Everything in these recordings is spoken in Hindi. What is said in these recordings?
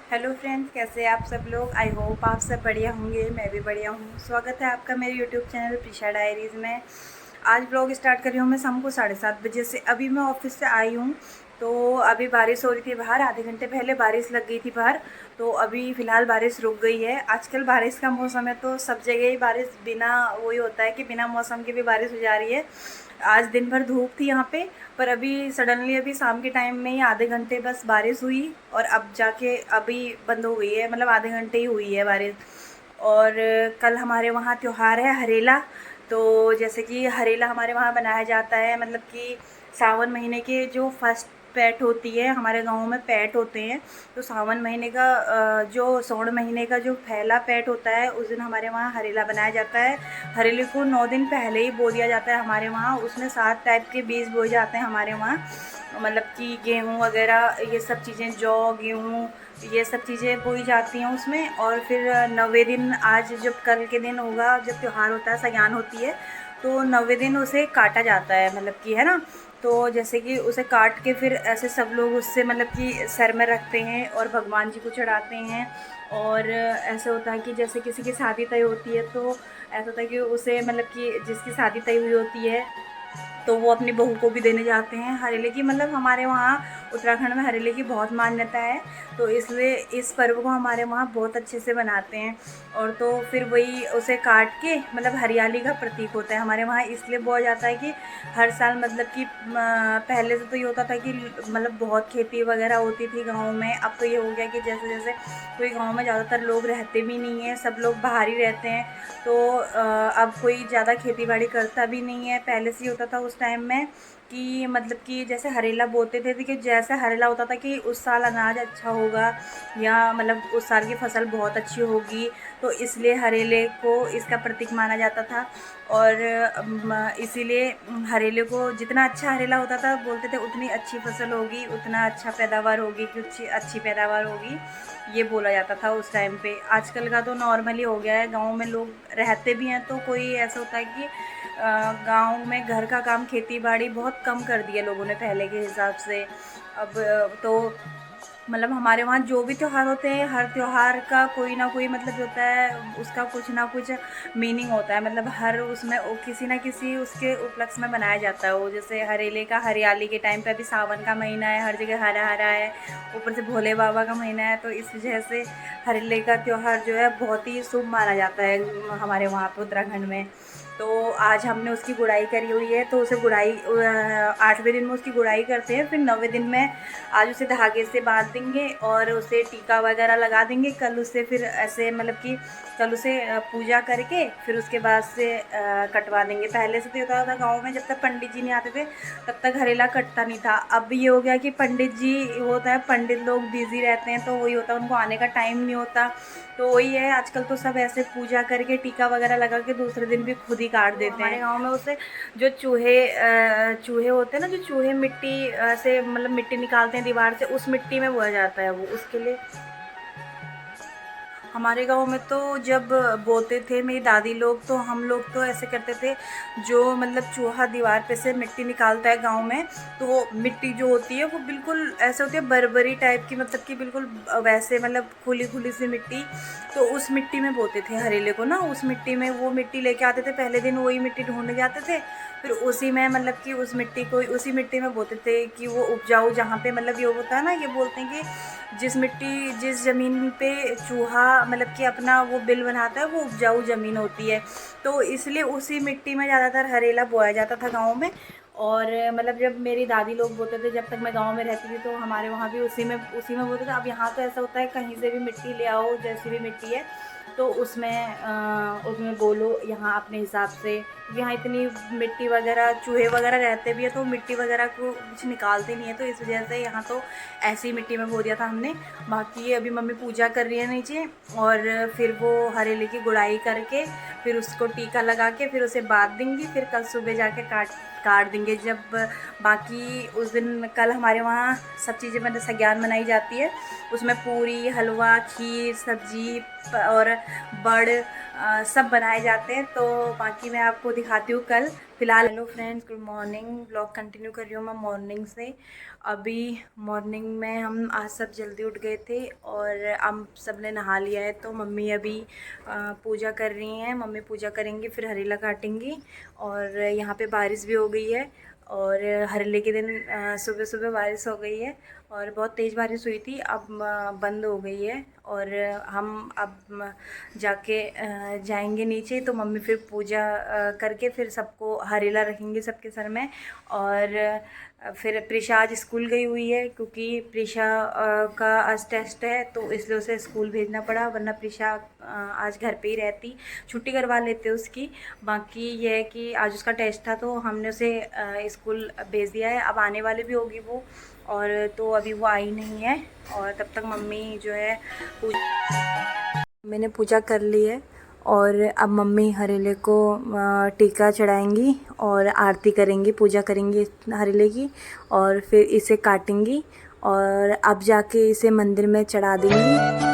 हेलो फ्रेंड्स, कैसे हैं आप सब लोग। आई होप आप सब बढ़िया होंगे। मैं भी बढ़िया हूँ। स्वागत है आपका मेरे यूट्यूब चैनल प्रीशा डायरीज़ में। आज ब्लॉग स्टार्ट कर रही हूँ मैं शाम को 7:30 बजे से। अभी मैं ऑफिस से आई हूँ तो अभी बारिश हो रही थी बाहर। आधे घंटे पहले बारिश लग गई थी बाहर, तो अभी फ़िलहाल बारिश रुक गई है। आजकल बारिश का मौसम है तो सब जगह ही बारिश बिना वही होता है कि बिना मौसम के भी बारिश हो जा रही है। आज दिन भर धूप थी यहाँ पे, पर अभी सडनली अभी शाम के टाइम में ही आधे घंटे बस बारिश हुई और अब जाके अभी बंद हो गई है। मतलब आधे घंटे ही हुई है बारिश। और कल हमारे वहाँ त्योहार है हरेला। तो जैसे कि हरेला हमारे वहाँ बनाया जाता है, मतलब कि सावन महीने के जो फर्स्ट पैठ होती है, हमारे गाँव में पैठ होते हैं। तो सावन महीने का जो सौण महीने का जो पहला पैठ होता है उस दिन हमारे वहाँ हरेला बनाया जाता है। हरेले को 9 दिन पहले ही बो दिया जाता है हमारे वहाँ। उसमें 7 टाइप के बीज बोए जाते हैं हमारे वहाँ, मतलब कि गेहूँ वगैरह ये सब चीज़ें, जौ गेहूँ ये सब चीज़ें बोई जाती हैं उसमें। और फिर 9वें दिन, आज जब कल के दिन होगा जब त्यौहार होता है, सगान होती है, तो 9वें दिन उसे काटा जाता है, मतलब कि है ना। तो जैसे कि उसे काट के फिर ऐसे सब लोग उससे मतलब कि सर में रखते हैं और भगवान जी को चढ़ाते हैं। और ऐसे होता है कि जैसे किसी की शादी तय होती है तो ऐसा होता है कि उसे, मतलब कि जिसकी शादी तय हुई होती है तो वो अपनी बहू को भी देने जाते हैं हरेले की। मतलब हमारे वहाँ उत्तराखंड में हरेले की बहुत मान्यता है, तो इसलिए इस पर्व को हमारे वहाँ बहुत अच्छे से मनाते हैं। और तो फिर वही उसे काट के, मतलब हरियाली का प्रतीक होता है हमारे वहाँ, इसलिए बोला जाता है कि हर साल, मतलब कि पहले से तो ये होता था कि मतलब बहुत खेती वगैरह होती थी गाँव में। अब तो ये हो गया कि जैसे जैसे कोई गाँव में ज़्यादातर लोग रहते भी नहीं हैं, सब लोग बाहर ही रहते हैं। तो अब कोई ज़्यादा खेती बाड़ी करता भी नहीं है। पहले से ही होता था उस टाइम में कि मतलब कि जैसे हरेला बोते थे कि जैसे हरेला होता था कि उस साल अनाज अच्छा होगा या मतलब उस साल की फसल बहुत अच्छी होगी, तो इसलिए हरेले को इसका प्रतीक माना जाता था। और इसीलिए हरेले को जितना अच्छा हरेला होता था बोलते थे उतनी अच्छी फसल होगी, उतना अच्छा पैदावार होगी, कुछ अच्छी पैदावार होगी, ये बोला जाता था उस टाइम पे। आजकल का तो नॉर्मली हो गया है, गाँव में लोग रहते भी हैं तो कोई ऐसा होता है कि गाँव में घर का काम खेती बाड़ी बहुत कम कर दिया लोगों ने पहले के हिसाब से। अब तो मतलब हमारे वहाँ जो भी त्यौहार होते हैं, हर त्यौहार का कोई ना कोई मतलब होता है, उसका कुछ ना कुछ मीनिंग होता है। मतलब हर उसमें किसी ना किसी उसके उपलक्ष्य में बनाया जाता है वो। जैसे हरेले का हरियाली के टाइम पे, अभी सावन का महीना है, हर जगह हरा हरा है, ऊपर से भोले बाबा का महीना है, तो इस वजह से हरेले का त्यौहार जो है बहुत ही शुभ माना जाता है हमारे वहाँ पे उत्तराखंड में। तो आज हमने उसकी गुड़ाई करी हुई है, तो उसे गुड़ाई 8वें दिन में उसकी गुड़ाई करते हैं। फिर 9वें दिन में आज उसे धागे से बांध देंगे और उसे टीका वगैरह लगा देंगे। कल उसे फिर ऐसे, मतलब कि कल उसे पूजा करके फिर उसके बाद से कटवा देंगे। पहले से तो होता था गाँव में, जब तक पंडित जी नहीं आते थे तब तक हरेला कटता नहीं था। अब ये हो गया कि पंडित जी होता है, पंडित लोग बिज़ी रहते हैं, तो वही होता है, उनको आने का टाइम नहीं होता। तो वही है, आजकल तो सब ऐसे पूजा करके टीका वगैरह लगा के दूसरे दिन भी खुद ही काट देते हैं। हमारे गाँव में उसे जो चूहे होते हैं ना, जो चूहे मिट्टी से मतलब मिट्टी निकालते हैं दीवार से, उस मिट्टी में बोया जाता है वो, उसके लिए। हमारे गाँव में तो जब बोते थे मेरी दादी लोग, तो हम लोग तो ऐसे करते थे, जो मतलब चूहा दीवार पे से मिट्टी निकालता है गाँव में, तो वो मिट्टी जो होती है वो बिल्कुल ऐसे होती है बरबरी टाइप की, मतलब कि बिल्कुल वैसे, मतलब खुली खुली सी मिट्टी। तो उस मिट्टी में बोते थे हरेले को ना, उस मिट्टी में वो मिट्टी लेके आते थे। पहले दिन वही मिट्टी ढूंढने जाते थे, फिर उसी में, मतलब कि उस मिट्टी को उसी मिट्टी में बोते थे कि वो उपजाऊ जहाँ पे, मतलब ये होता है ना, ये बोलते हैं कि जिस ज़मीन पे चूहा मतलब कि अपना वो बिल बनाता है वो उपजाऊ ज़मीन होती है। तो इसलिए उसी मिट्टी में ज़्यादातर हरेला बोया जाता था गाँव में। और मतलब जब मेरी दादी लोग बोते थे, जब तक मैं गाँव में रहती थी, तो हमारे वहाँ भी उसी में बोते थे। अब यहाँ तो ऐसा होता है कहीं से भी मिट्टी ले आओ, जैसी भी मिट्टी है तो उसमें बोलो यहाँ अपने हिसाब से। यहाँ इतनी मिट्टी वगैरह, चूहे वगैरह रहते भी है तो मिट्टी वगैरह को कुछ निकालते नहीं है, तो इस वजह से यहाँ तो ऐसी मिट्टी में बो दिया था हमने। बाकी अभी मम्मी पूजा कर रही है नीचे, और फिर वो हरेले की गुड़ाई करके फिर उसको टीका लगा के फिर उसे बांध देंगी। फिर कल सुबह जाके काट काट देंगे। जब बाकी उस दिन, कल हमारे वहाँ सब चीज़ें मतलब सग्यान मनाई जाती है, उसमें पूरी, हलवा, खीर, सब्जी और बड़ सब बनाए जाते हैं। तो बाकी मैं आपको दिखाती हूँ कल। फ़िलहाल hello friends, good morning. Blog continue कर रही हूँ मैं मॉर्निंग से। अभी मॉर्निंग में हम आज सब जल्दी उठ गए थे और हम सब ने नहा लिया है। तो मम्मी अभी पूजा कर रही हैं। मम्मी पूजा करेंगी, फिर हरेला काटेंगी। और यहाँ पे बारिश भी हो गई है और हरेले के दिन सुबह सुबह बारिश हो गई है और बहुत तेज़ बारिश हुई थी। अब बंद हो गई है और हम अब जाके जाएंगे नीचे। तो मम्मी फिर पूजा करके फिर सबको हरेला रखेंगे सबके सर में। और फिर प्रिशा आज स्कूल गई हुई है क्योंकि प्रिशा का आज टेस्ट है, तो इसलिए उसे स्कूल भेजना पड़ा, वरना प्रिशा आज घर पे ही रहती, छुट्टी करवा लेते उसकी। बाकी ये है कि आज उसका टेस्ट था तो हमने उसे स्कूल भेज दिया है। अब आने वाले भी होगी वो, और तो अभी वो आई नहीं है। और तब तक मम्मी जो है मैंने पूजा कर ली है और अब मम्मी हरेले को टीका चढ़ाएंगी और आरती करेंगी, पूजा करेंगी हरेले की, और फिर इसे काटेंगी और अब जाके इसे मंदिर में चढ़ा देंगी।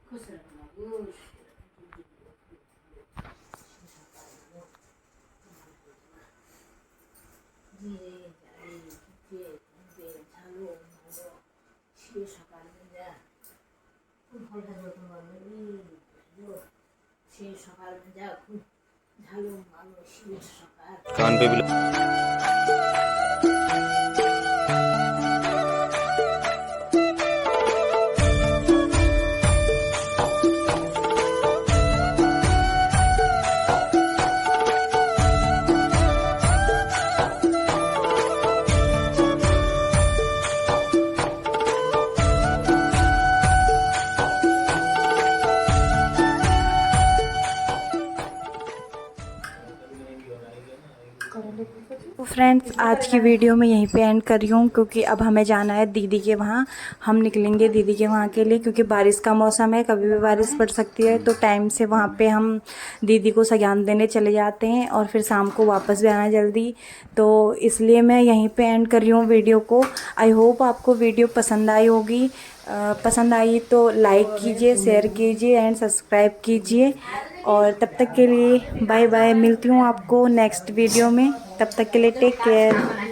खुश रखना खुश धीरे जाए যে ঝালো ভালো সে সকাল বেলা খুব ভালো যত্ন করবে সে সকাল বেলা খুব ঝালো ভালো সে সকাল कान पे भी तो फ्रेंड्स आज की वीडियो मैं यहीं पे एंड कर रही हूँ क्योंकि अब हमें जाना है दीदी के वहाँ। हम निकलेंगे दीदी के वहाँ के लिए क्योंकि बारिश का मौसम है, कभी भी बारिश पड़ सकती है। तो टाइम से वहाँ पे हम दीदी को सगान देने चले जाते हैं और फिर शाम को वापस भी आना जल्दी। तो इसलिए मैं यहीं पे एंड कर रही हूँ वीडियो को। आई होप आपको वीडियो पसंद आई होगी। पसंद आई तो लाइक कीजिए, शेयर कीजिए एंड सब्सक्राइब कीजिए। और तब तक के लिए बाय बाय। मिलती हूँ आपको नेक्स्ट वीडियो में। तब तक के लिए टेक केयर।